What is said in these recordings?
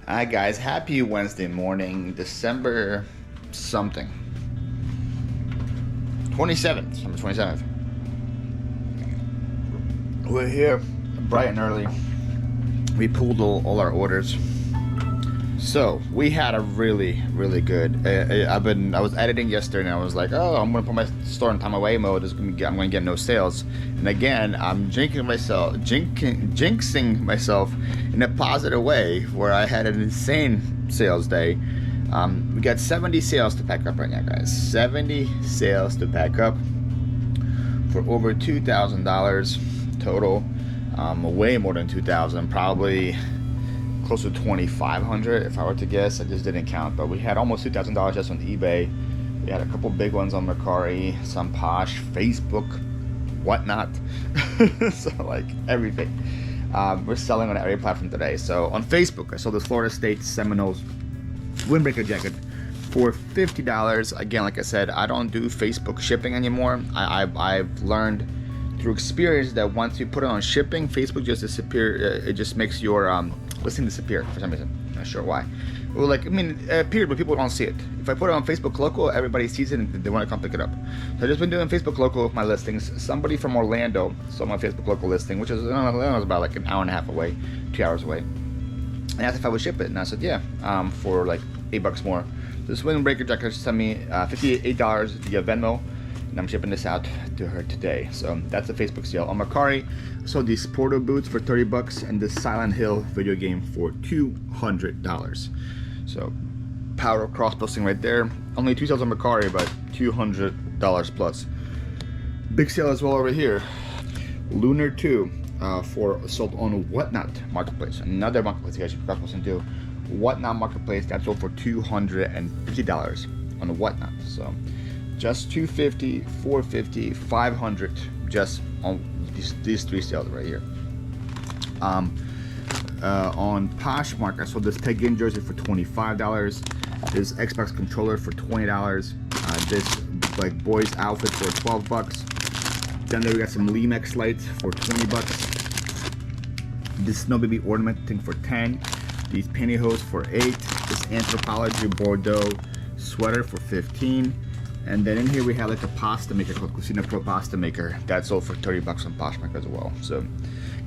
Hi guys, happy Wednesday morning, December something. 27th, December 27th. We're here bright and early. We pulled all our orders. So we had a really good. I was editing yesterday and I was like, oh, I'm gonna put my store in time away mode. I'm gonna get no sales. And again, I'm jinxing myself in a positive way where I had an insane sales day. We got 70 sales to pack up right now, guys. 70 sales to pack up for over $2,000 total. Way more than 2,000, probably close to 2,500 if I were to guess. I just didn't count, but we had almost $2,000 just on eBay. We had a couple big ones on Mercari, some Posh, Facebook, whatnot. So like everything. We're selling on every platform today. So on Facebook, I sold this Florida State Seminoles windbreaker jacket for $50. Again, like I said, I don't do Facebook shipping anymore. I've learned through experience that once you put it on shipping, Facebook just disappears. It just makes your listing disappear for some reason. I'm not sure why. Well, like, I mean, period, but people don't see it. If I put it on Facebook local, everybody sees it and they want to come pick it up. So I've just been doing Facebook local with my listings. Somebody from Orlando saw my Facebook local listing, which is about like an hour and a half away, 2 hours away, and asked if I would ship it. And I said, yeah, for like $8 more. This windbreaker jacket sent me $58 via Venmo. And I'm shipping this out to her today. So that's a Facebook sale. On Mercari, I sold these Porto boots for $30 and this Silent Hill video game for $200. So power cross posting right there. Only 2 sales on Mercari, but $200 plus. Big sale as well over here. Lunar 2 for sold on Whatnot Marketplace. Another marketplace you guys should cross post into. Whatnot Marketplace that sold for $250 on Whatnot. So just $250, $450, $500 just on these 3 sales right here. On Poshmark, I sold this Peg-In jersey for $25. This Xbox controller for $20. This like boys outfit for $12. Then there we got some Limex lights for $20. This Snow Baby ornament thing for $10. These pantyhose for $8. This Anthropology Bordeaux sweater for $15. And then in here we have like a pasta maker called Cucina Pro Pasta Maker that sold for $30 on Poshmark as well. So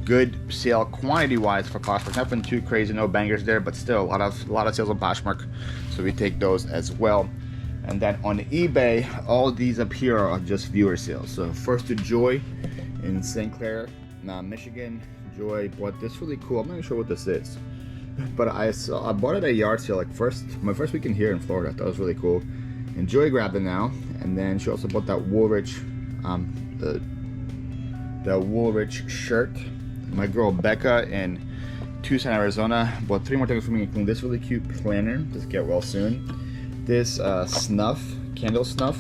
good sale quantity wise for Poshmark. Nothing too crazy, no bangers there, but still a lot of sales on Poshmark. So we take those as well. And then on eBay, all these up here are just viewer sales. So first to Joy in St. Clair, Michigan. Joy bought this really cool. I'm not even sure what this is, but I bought it at a yard sale like my first weekend here in Florida. I thought it was really cool. And Joy grabbed it now, and then she also bought that Woolrich, the Woolrich shirt. My girl Becca in Tucson, Arizona, bought 3 more things for me, including this really cute planner. Just get well soon. This candle snuff.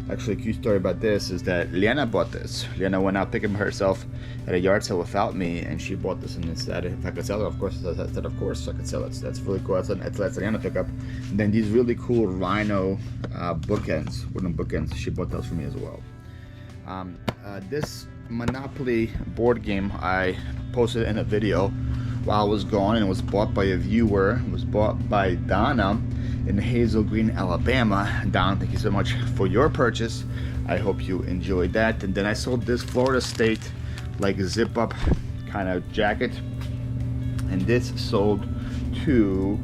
Actually, a cute story about this is that Liana bought this. Liana went out picking herself at a yard sale without me, and she bought this and said if I could sell it, of course. I said, of course I could sell it. So that's really cool. That's Liana pickup. And then these really cool Rhino bookends, wooden bookends. She bought those for me as well. This Monopoly board game I posted in a video while I was gone, and it was bought by a viewer. It was bought by Donna in Hazel Green, Alabama. Don, thank you so much for your purchase. I hope you enjoyed that. And then I sold this Florida State like zip up kind of jacket, and this sold to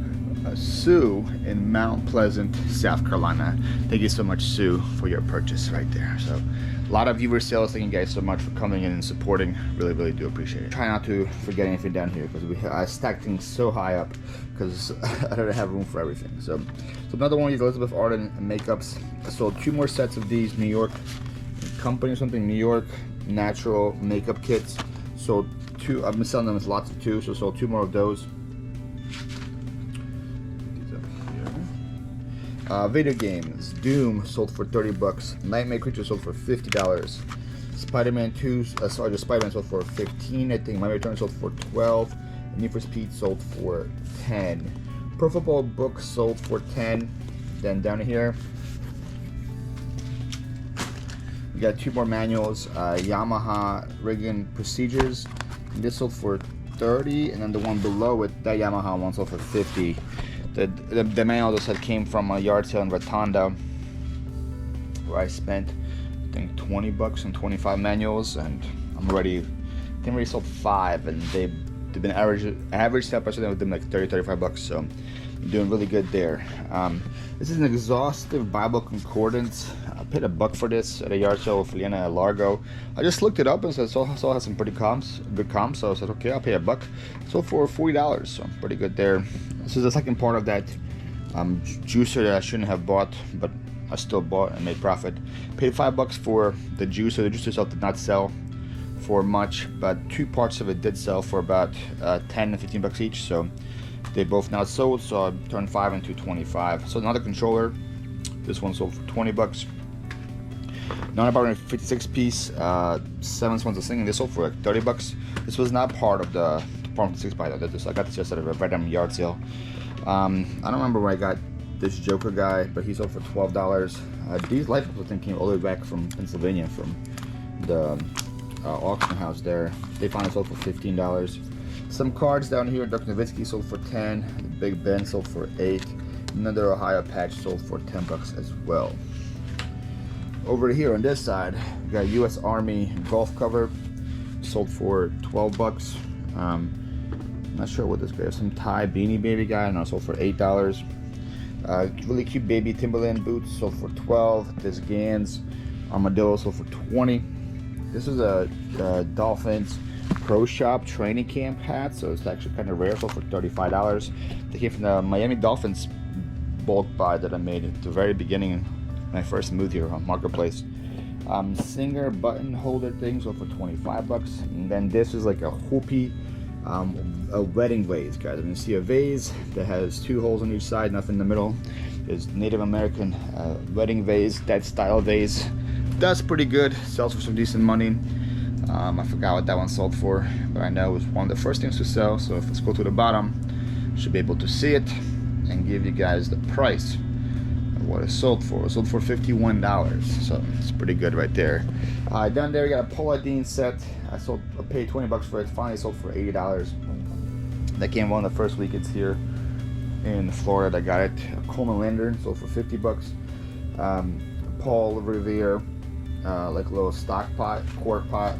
Sue in Mount Pleasant, South Carolina. Thank you so much, Sue, for your purchase right there. So a lot of viewer sales. Thank you guys so much for coming in and supporting. Really do appreciate it. Try not to forget anything down here because I stacked things so high up because I don't have room for everything. So another one of these Elizabeth Arden makeups. I sold 2 more sets of these New York company or something, New York natural makeup kits. Sold 2. I've been selling them as lots of 2, so sold 2 more of those. Video games. Doom sold for $30. Nightmare Creature sold for $50. Spider-Man 2, the Spider-Man sold for $15. I think My Return sold for $12. Need for Speed sold for $10. Pro Football Book sold for $10. Then down here, we got 2 more manuals. Yamaha Rigging Procedures. And this sold for 30, and then the one below it, that Yamaha one, sold for 50. The manual just had came from a yard sale in Rotunda, where I spent, I think, $20 on 25 manuals, and I think I already sold 5, and they've been average sale price with them like $30-$35, so I'm doing really good there. This is an exhaustive Bible concordance. I paid $1 for this at a yard sale with Liana at Largo. I just looked it up and said so has some pretty good comps, so I said okay, I'll pay $1. So for $40, so pretty good there. This is the second part of that juicer that I shouldn't have bought, but I still bought and made profit. Paid $5 for the juicer. The juicer itself did not sell for much, but 2 parts of it did sell for about 10 and $15 each, so they both now sold, so I turned 5 into 25. So another controller, this one sold for $20. Now about a 56 piece 7-ounce of singing, this sold for like $30. This was not part of the 6 by though. I got this just at a random yard sale. I don't remember where I got this Joker guy, but he sold for $12. These light bulbs I think came all the way back from Pennsylvania, from the auction house there. They finally sold for $15. Some cards down here, Dr. Nowitzki sold for 10, the Big Ben sold for 8, another Ohio patch sold for $10 as well. Over here on this side, we got US Army golf cover, sold for $12. Not sure what this guy is, some Thai Beanie Baby guy, and I sold for $8. Really cute baby Timberland boots sold for $12. This Gans Armadillo sold for $20. This is a Dolphins Pro Shop training camp hat, so it's actually kind of rare, sold for $35. They came from the Miami Dolphins bulk buy that I made at the very beginning when I first moved here on Marketplace. Singer button holder thing sold for $25. And then this is like a Hopi a wedding vase, guys. I'm gonna see a vase that has 2 holes on each side, nothing in the middle. Is Native American wedding vase, that style vase. That's pretty good, sells for some decent money. I forgot what that one sold for, but I know it was one of the first things to sell, so if let's go to the bottom, should be able to see it and give you guys the price of what it sold for. It sold for $51, so it's pretty good right there. Down there we got a Paula Deen set. I paid $20 for it, finally sold for $80. That came one of the first weekends here in Florida. I got it. A Coleman lantern sold for $50. Paul Revere, like a little stock pot, quart pot,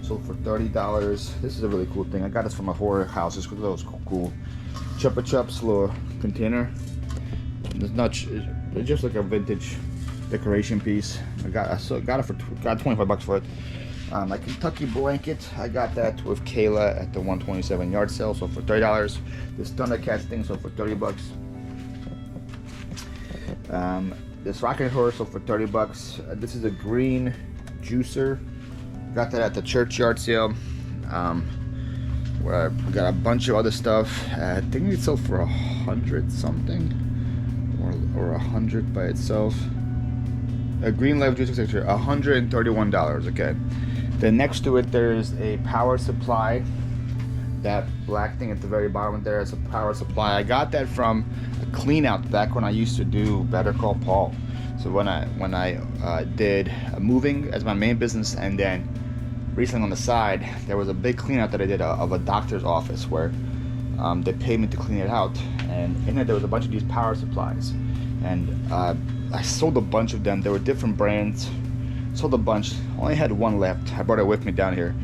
sold for $30. This is a really cool thing. I got this from a horror house. It's cool. Chupa Chups little container. It's just like a vintage decoration piece. I got $25 for it. A Kentucky blanket. I got that with Kayla at the 127 yard sale, sold for $30. This Thundercats thing sold for $30. This rocking horse sold for $30. This is a green juicer. Got that at the church yard sale. Where I got a bunch of other stuff. I think it sold for $100 something, or $100 by itself. A green life juicer sector, $131. Okay. Then next to it, there's a power supply. That black thing at the very bottom there is a power supply. I got that from a clean out back when I used to do Better Call Paul. So when I did moving as my main business, and then recently on the side there was a big clean out that I did of a doctor's office where they paid me to clean it out, and in it there was a bunch of these power supplies, and I sold a bunch of them. There were different brands. Sold a bunch. Only had one left. I brought it with me down here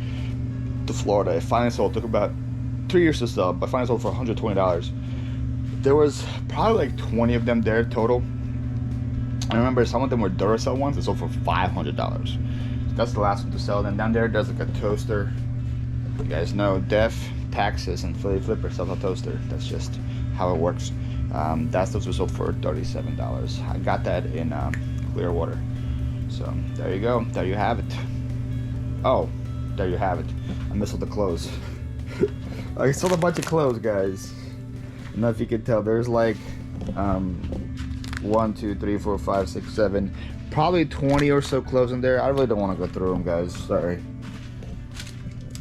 to Florida. It finally sold. It took about 3 years to sell, but finally sold for $120. There was probably like 20 of them there total. I remember some of them were Duracell ones. They sold for $500. That's the last one to sell. Then down there's like a toaster. You guys know Def, Taxes, and Phlip sells a toaster. That's just how it works. Those were sold for $37. I got that in Clearwater. So there you go. There you have it. Oh, there you have it. I missed the clothes. I sold a bunch of clothes, guys. I don't know if you can tell. There's like 1, 2, 3, 4, 5, 6, 7, probably 20 or so clothes in there. I really don't want to go through them, guys. Sorry.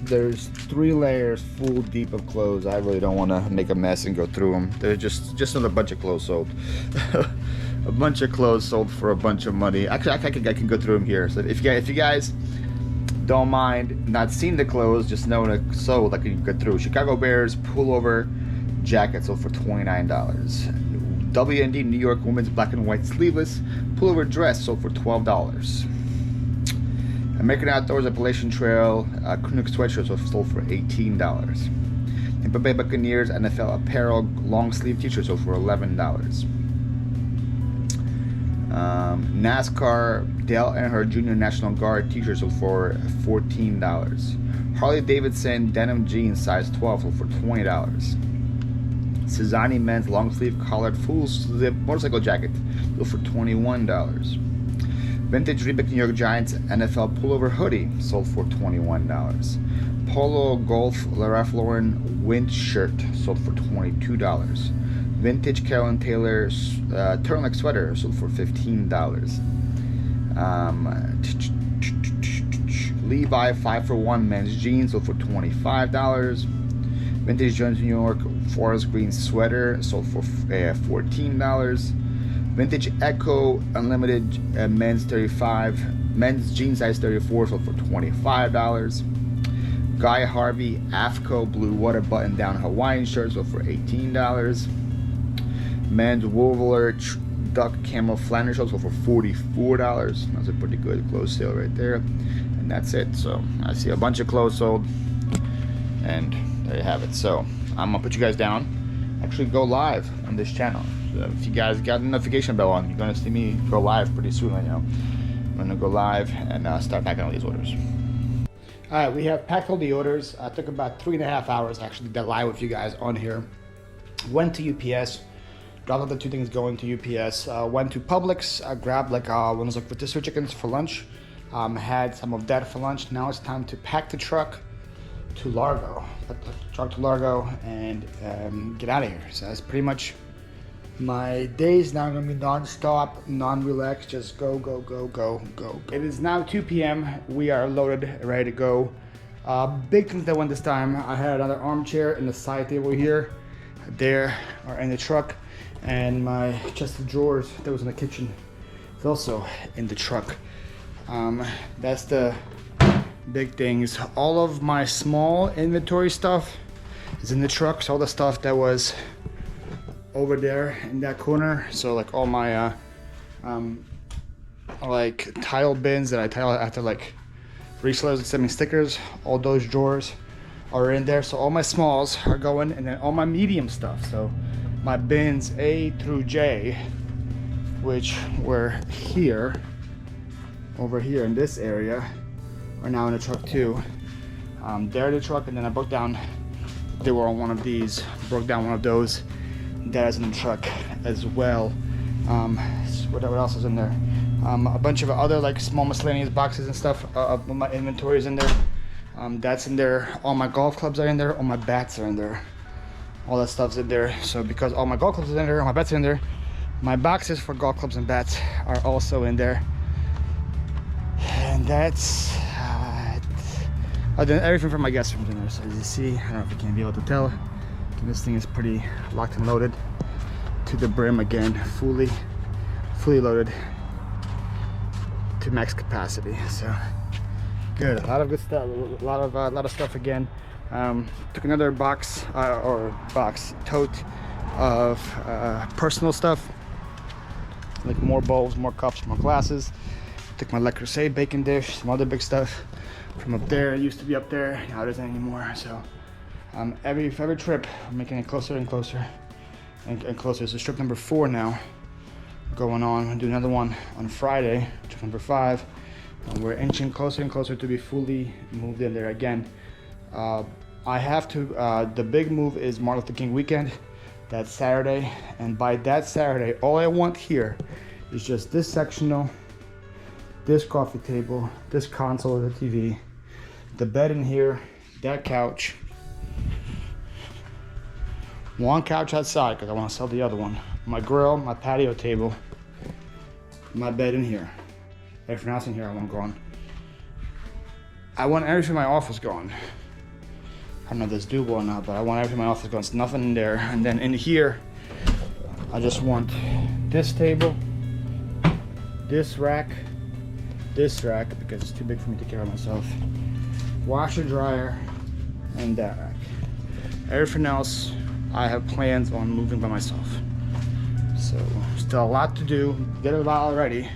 There's 3 layers full deep of clothes. I really don't want to make a mess and go through them. There's just another bunch of clothes sold. A bunch of clothes sold for a bunch of money. Actually, I can go through them here. So if you guys don't mind not seeing the clothes, just knowing it sold, like you get through. Chicago Bears pullover jacket sold for $29. W&D New York women's black and white sleeveless pullover dress sold for $12. American Outdoors Appalachian Trail Canuck sweatshirt sold for $18. Tampa Bay Buccaneers NFL apparel long sleeve t-shirt sold for $11. NASCAR Dale Earnhardt Jr. National Guard t-shirt sold for $14. Harley Davidson denim jeans size 12 sold for $20. Cezanne men's long sleeve collared full zip motorcycle jacket sold for $21. Vintage Reebok New York Giants NFL pullover hoodie sold for $21. Polo Golf Ralph Lauren wind shirt sold for $22. Vintage Carolyn Taylor turtleneck sweater sold for $15. Levi 5-for-1 men's jeans sold for $25. Vintage Jones New York forest green sweater sold for $14. Vintage Echo Unlimited men's jean size 34 sold for $25. Guy Harvey AFCO blue water button down Hawaiian shirt sold for $18. Men's Wolveler duck camo flannel shirt sold for $44. That's a pretty good clothes sale right there. And that's it. So I see a bunch of clothes sold, and there you have it. So I'm gonna put you guys down. Actually go live on this channel. So if you guys got the notification bell on, you're gonna see me go live pretty soon. Right now I'm gonna go live and start packing all these orders. All right, we have packed all the orders. It took about 3.5 hours actually to get live with you guys on here. Went to UPS, dropped all the 2 things going to UPS. Went to Publix, grabbed like one of those like rotisserie chickens for lunch. Had some of that for lunch. Now it's time to pack the truck to Largo. Put the truck to Largo and get out of here. So that's pretty much my days now. Gonna be non-stop, non-relaxed, just go, go, go, go, go. It is now 2 p.m. We are loaded, ready to go. Big things that went this time. I had another armchair and the side table here. There are in the truck, and my chest of drawers that was in the kitchen is also in the truck. That's the big things. All of my small inventory stuff is in the truck. So all the stuff that was over there in that corner, so like all my like tile bins that I tile after like resellers and send me stickers, all those drawers are in there. So all my smalls are going, and then all my medium stuff, so my bins A through J, which were here, over here in this area, are now in the truck too. They're in the truck, and then I broke down, they were on one of these, broke down one of those, that is in the truck as well. What else is in there? A bunch of other like small miscellaneous boxes and stuff of my inventory is in there. That's in there. All my golf clubs are in there. All my bats are in there. All that stuff's in there. So because all my golf clubs are in there, all my bats are in there, my boxes for golf clubs and bats are also in there. And that's everything from my guest room's in there. So as you see, I don't know if you can be able to tell, this thing is pretty locked and loaded to the brim again, fully loaded to max capacity. So good, a lot of good stuff, a lot of stuff again. Took another box tote of personal stuff, like more bowls, more cups, more glasses. Took my Le Creuset baking dish, some other big stuff from up there. It used to be up there, now it isn't anymore. So every trip we're making it closer and closer and closer. So trip number 4 now going on. We'll do another one on Friday, trip number 5, and we're inching closer and closer to be fully moved in there again. I have to, the big move is Martin Luther King weekend. That's Saturday, and by that Saturday, all I want here is just this sectional, this coffee table, this console of the TV, the bed in here, that couch, one couch outside because I want to sell the other one, my grill, my patio table, my bed in here. Everything else in here I want gone. I want everything in my office gone. I don't know if that's doable or not, but I want everything in my office gone. There's nothing in there. And then in here, I just want this table, this rack, this rack because it's too big for me to carry myself. Washer, dryer, and that rack. Everything else, I have plans on moving by myself. So still a lot to do. Did a lot already.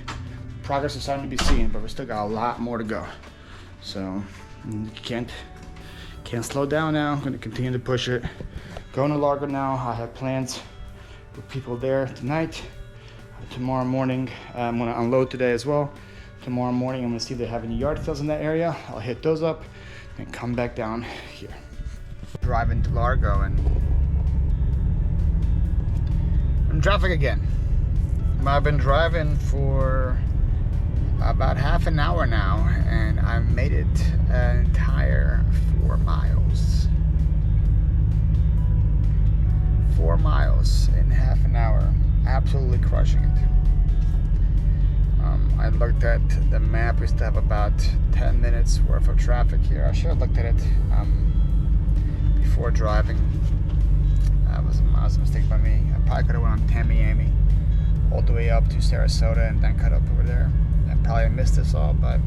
Progress is starting to be seen, but we still got a lot more to go. So can't slow down now. I'm gonna continue to push it. Going to Largo now. I have plans with people there tonight. Tomorrow morning, I'm gonna unload today as well. Tomorrow morning, I'm gonna see if they have any yard sales in that area. I'll hit those up and come back down here. Driving to Largo and I'm in traffic again. I've been driving for about half an hour now and I made it an entire 4 miles. 4 miles in half an hour. Absolutely crushing it. I looked at the map. We still have about 10 minutes worth of traffic here. I should have looked at it before driving. That was a mistake by me. I probably could have went on Tamiami all the way up to Sarasota and then cut up over there. I probably missed this all, but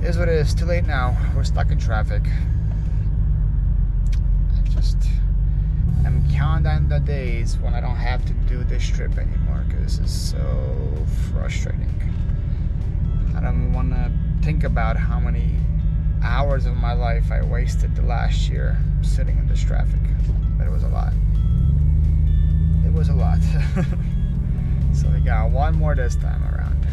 it is what it is. Too late now. We're stuck in traffic. I'm counting down the days when I don't have to do this trip anymore because this is so frustrating. I don't want to think about how many hours of my life I wasted the last year sitting in this traffic, but it was a lot. It was a lot. So we got one more this time around.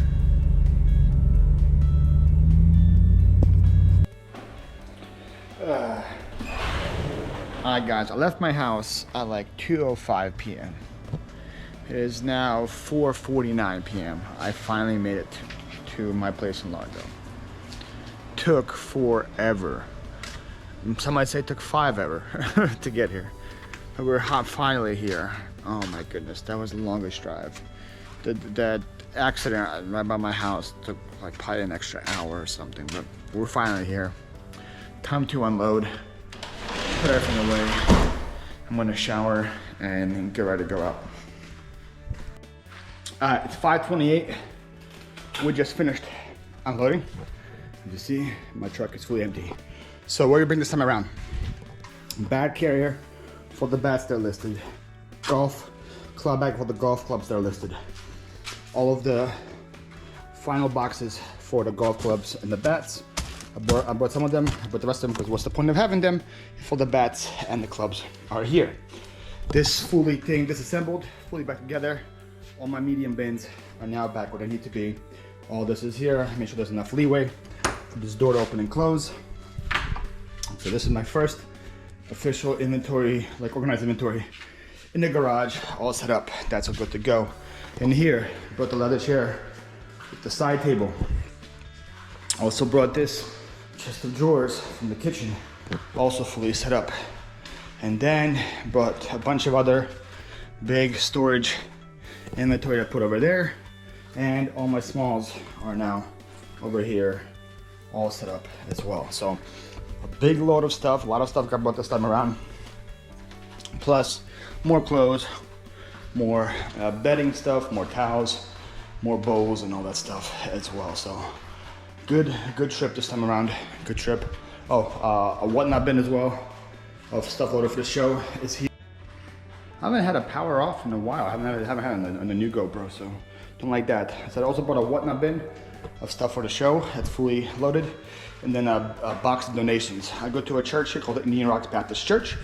Alright guys, I left my house at like 2:05 p.m. It is now 4:49 p.m. I finally made it to my place in Largo. Took forever. Some might say it took 5 ever to get here. But we're finally here. Oh my goodness, that was the longest drive. That accident right by my house took like probably an extra hour or something, but we're finally here. Time to unload. Put everything away. I'm gonna shower and get ready to go out. It's 5:28. We just finished unloading. As you see, my truck is fully empty. So what do you bring this time around? Bag carrier for the bats that are listed. Golf club bag for the golf clubs that are listed. All of the final boxes for the golf clubs and the bats. I brought some of them, but the rest of them, because what's the point of having them for the bats and the clubs are here. This fully disassembled, fully back together. All my medium bins are now back where they need to be. All this is here. Make sure there's enough leeway for this door to open and close. So this is my first official inventory, like organized inventory in the garage, all set up. That's all good to go. In here, brought the leather chair with the side table. Also brought this chest of drawers from the kitchen, also fully set up. And then brought a bunch of other big storage inventory to put over there. And all my smalls are now over here, all set up as well. So a big load of stuff, a lot of stuff got brought this time around. Plus more clothes, more bedding stuff, more towels, more bowls and all that stuff as well. So good trip this time around, good trip. Oh, a whatnot bin as well of stuff loaded for the show is here. I haven't had a power off in a while. I haven't had it on the new GoPro, so don't like that. So I also bought a whatnot bin of stuff for the show that's fully loaded, and then a box of donations. I go to a church here called the Indian Rocks Baptist Church.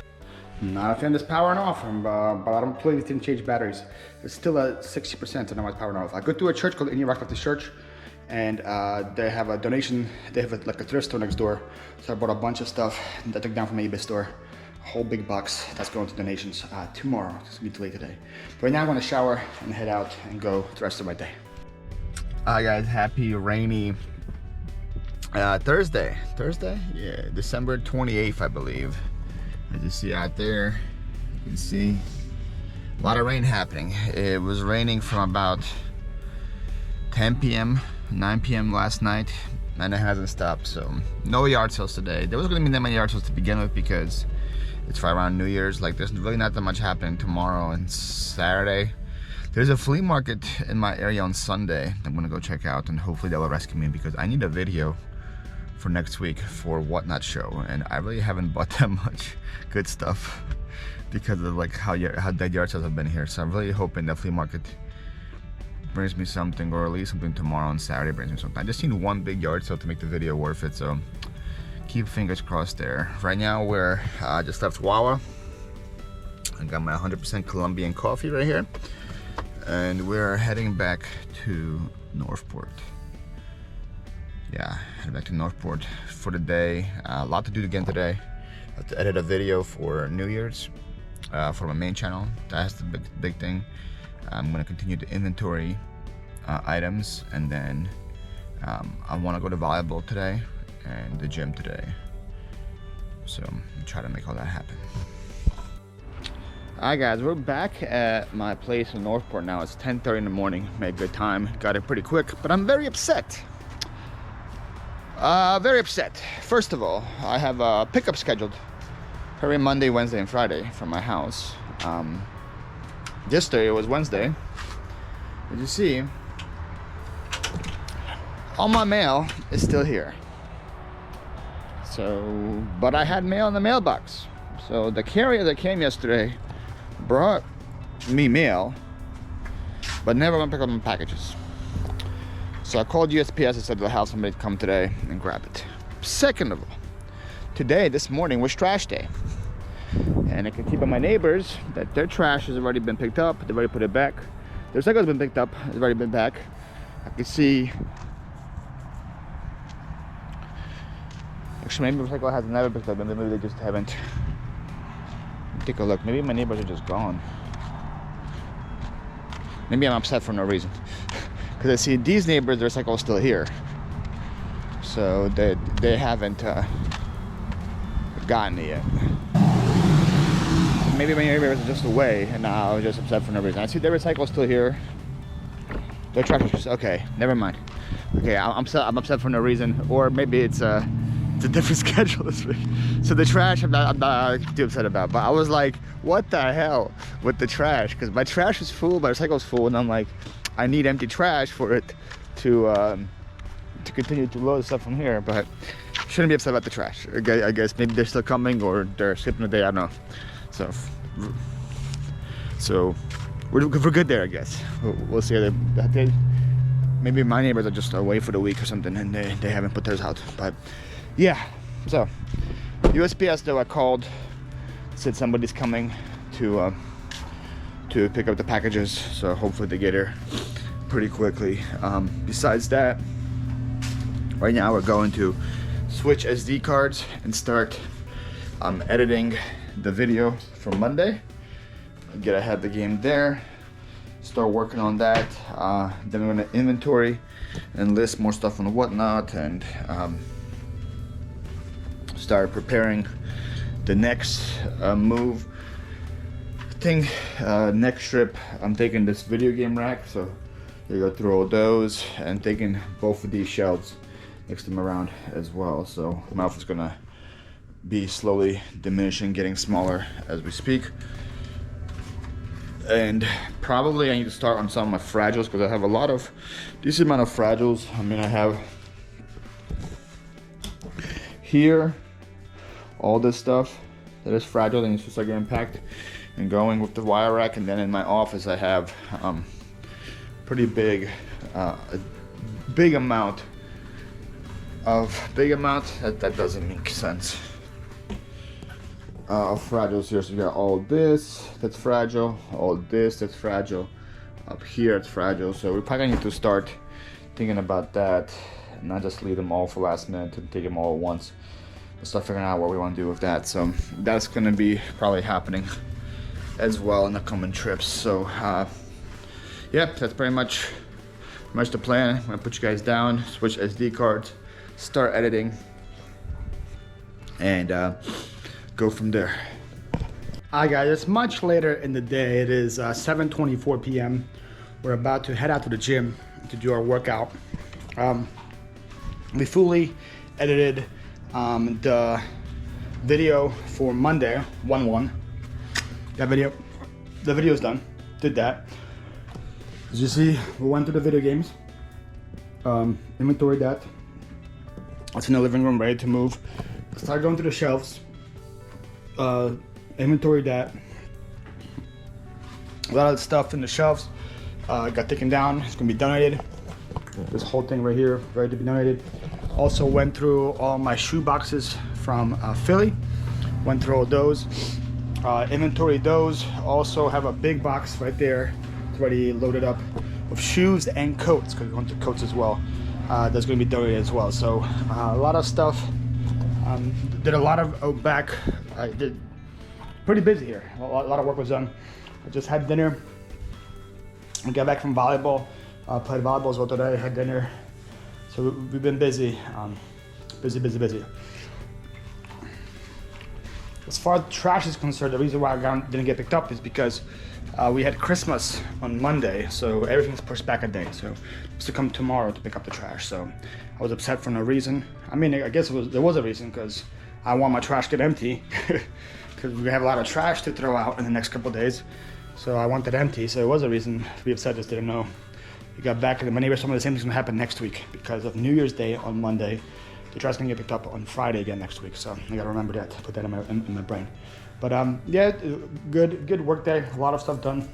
Not a fan of this powering off, but I don't please didn't change batteries. It's still at 60%, so now it's powering off. I go to a church called the Indian Rocks Baptist Church, and they have a donation. They have like a thrift store next door, so I bought a bunch of stuff that I took down from my eBay store. A whole big box that's going to donations tomorrow. It's gonna be too late today. But right now I'm gonna shower and head out and go the rest of my day. Guys, happy rainy Thursday. Yeah, December 28th, I believe. As you see out there, you can see a lot of rain happening. It was raining from about 10 p.m., 9 p.m. last night, and it hasn't stopped. So no yard sales today. There was gonna be that many yard sales to begin with because it's right around New Year's. Like there's really not that much happening tomorrow and Saturday. There's a flea market in my area on Sunday I'm gonna go check out, and hopefully that will rescue me, because I need a video for next week for Whatnot show, and I really haven't bought that much good stuff because of like how dead yard sales have been here. So I'm really hoping that flea market brings me something, or at least something tomorrow on Saturday brings me something. I just need one big yard sale to make the video worth it, so keep fingers crossed there. Right now we're just left Wawa. I got my 100% Colombian coffee right here, and we're heading back to Northport. Yeah, heading back to Northport for the day. A lot to do again today. I have to edit a video for New Year's for my main channel. That's the big thing. I'm gonna continue to inventory items, and then I want to go to volleyball today and the gym today. So I'm gonna try to make all that happen. Alright guys, we're back at my place in Northport now. It's 10:30 in the morning. Made good time, got it pretty quick, but I'm very upset. Very upset. First of all, I have a pickup scheduled every Monday, Wednesday, and Friday from my house. Yesterday it was Wednesday. As you see, all my mail is still here. So, but I had mail in the mailbox. So the carrier that came yesterday brought me mail, but never went to pick up my packages. So I called USPS and said to the house somebody come today and grab it. Second of all, today, this morning, was trash day. And I can see by my neighbors that their trash has already been picked up. They've already put it back. Their recycle has been picked up. It's already been back. I can see. Actually, maybe recycle has never picked up, and maybe they just haven't. Take a look. Maybe my neighbors are just gone. Maybe I'm upset for no reason. Because I see these neighbors, the recycle is still here. So they haven't gotten it yet. Maybe my neighbors are just away, and now I was just upset for no reason. I see their recycle is still here. Their trash is just, okay, never mind. Okay, I'm upset for no reason, or maybe it's a different schedule this week. So the trash, I'm not too upset about, but I was like, what the hell with the trash? Because my trash is full, my recycle is full, and I'm like, I need empty trash for it to continue to load stuff from here, but shouldn't be upset about the trash. I guess maybe they're still coming, or they're skipping a day, I don't know. So we're good there, I guess. We'll see. Maybe my neighbors are just away for the week or something, and they haven't put theirs out. But yeah, so USPS though, I called, said somebody's coming to pick up the packages, so hopefully they get here pretty quickly. Besides that, right now we're going to switch SD cards and start editing the video for Monday. Get ahead of the game there, start working on that. Then we're gonna inventory and list more stuff on Whatnot, and start preparing the next move. Next trip I'm taking this video game rack, so you go through all those, and taking both of these shelves, mix them around as well. So my outfit's gonna be slowly diminishing, getting smaller as we speak. And probably I need to start on some of my fragiles, because I have a decent amount of fragiles. I mean, I have here all this stuff that is fragile and it's just like getting packed and going with the wire rack. And then in my office I have pretty big, a big amount that doesn't make sense. Of fragiles here. So you got all this that's fragile, all this that's fragile, up here it's fragile. So we're probably gonna need to start thinking about that, and not just leave them all for last minute and take them all at once. We'll start figuring out what we want to do with that. So that's gonna be probably happening as well in the coming trips. So yeah, that's pretty much the plan. I'm gonna put you guys down, switch SD cards, start editing, and go from there. Hi guys, it's much later in the day. It is 7:24 p.m. We're about to head out to the gym to do our workout. We fully edited the video for Monday, 1/1. The video's done. Did that. As you see, we went to the video games, inventory that. It's in the living room, ready to move. Start going to the shelves, inventory that. A lot of the stuff in the shelves got taken down. It's gonna be donated. This whole thing right here, ready to be donated. Also went through all my shoe boxes from Philly. Went through all those. Inventory those. Also have a big box right there. It's already loaded up with shoes and coats, because we went to coats as well. That's gonna be donated as well. So a lot of stuff. Did a lot of back. I did pretty busy here. A lot of work was done. I just had dinner. I got back from volleyball. Played volleyball as well today. Had dinner. So we've been busy. Busy. As far as trash is concerned, the reason why I didn't get picked up is because we had Christmas on Monday, so everything's pushed back a day. So it's to come tomorrow to pick up the trash. So I was upset for no reason. I mean, I guess there was a reason, because I want my trash to get empty, because we have a lot of trash to throw out in the next couple of days. So I want it empty. So it was a reason to be upset. Just didn't know. We got back, and my neighbors told me the same thing's gonna happen next week because of New Year's Day on Monday. The trash is gonna get picked up on Friday again next week, so I gotta remember that, put that in my brain. But yeah, good work day. A lot of stuff done.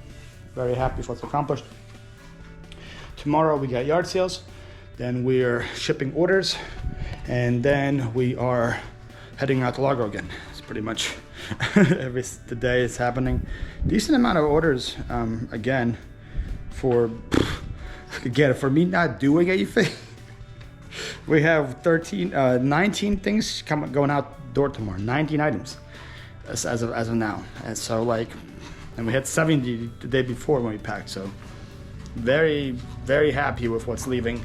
Very happy for what's accomplished. Tomorrow we got yard sales, then we're shipping orders, and then we are heading out to Largo again. It's pretty much the day is happening. Decent amount of orders again for me not doing anything. We have 19 things going out door tomorrow. 19 items as of now. And so and we had 70 the day before when we packed. So very, very happy with what's leaving.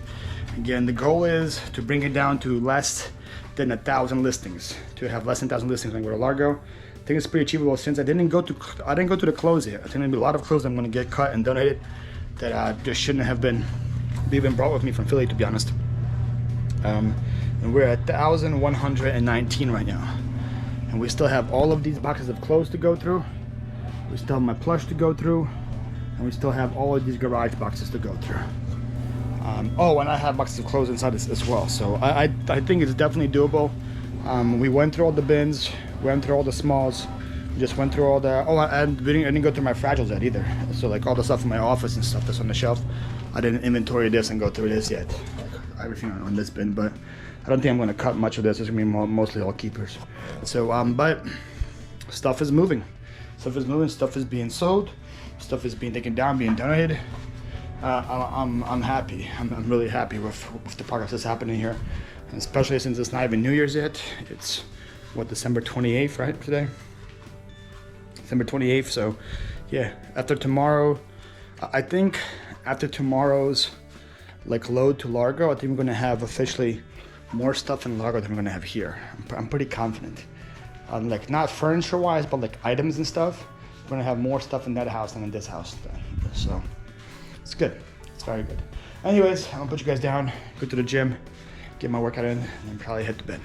Again, the goal is to bring it down to less than 1,000 listings. To have less than 1,000 listings when I go to Largo. I think it's pretty achievable since I didn't go to the clothes yet. I think there'll be a lot of clothes I'm going to get cut and donated that just shouldn't have been even brought with me from Philly, to be honest. And we're at 1,119 right now, and we still have all of these boxes of clothes to go through. We still have my plush to go through, and we still have all of these garage boxes to go through. Oh, and I have boxes of clothes inside this as well. So I think it's definitely doable. We went through all the bins, went through all the smalls, we just went through all the. Oh, and I didn't go through my fragiles yet either. So all the stuff in my office and stuff that's on the shelf, I didn't inventory this and go through this yet. Everything on this bin, but I don't think I'm going to cut much of this. It's going to be mostly all keepers. So, but stuff is moving. Stuff is being sold. Stuff is being taken down, being donated. I'm happy. I'm really happy with the progress that's happening here, and especially since it's not even New Year's yet. It's December 28th, right? Today, December 28th. So, yeah. After tomorrow, I think after tomorrow's load to Largo, I think we're gonna have officially more stuff in Largo than we're gonna have here. I'm pretty confident. Not furniture wise, but items and stuff. We're gonna have more stuff in that house than in this house. So it's good. It's very good. Anyways, I'm gonna put you guys down, go to the gym, get my workout in, and then probably head to bed.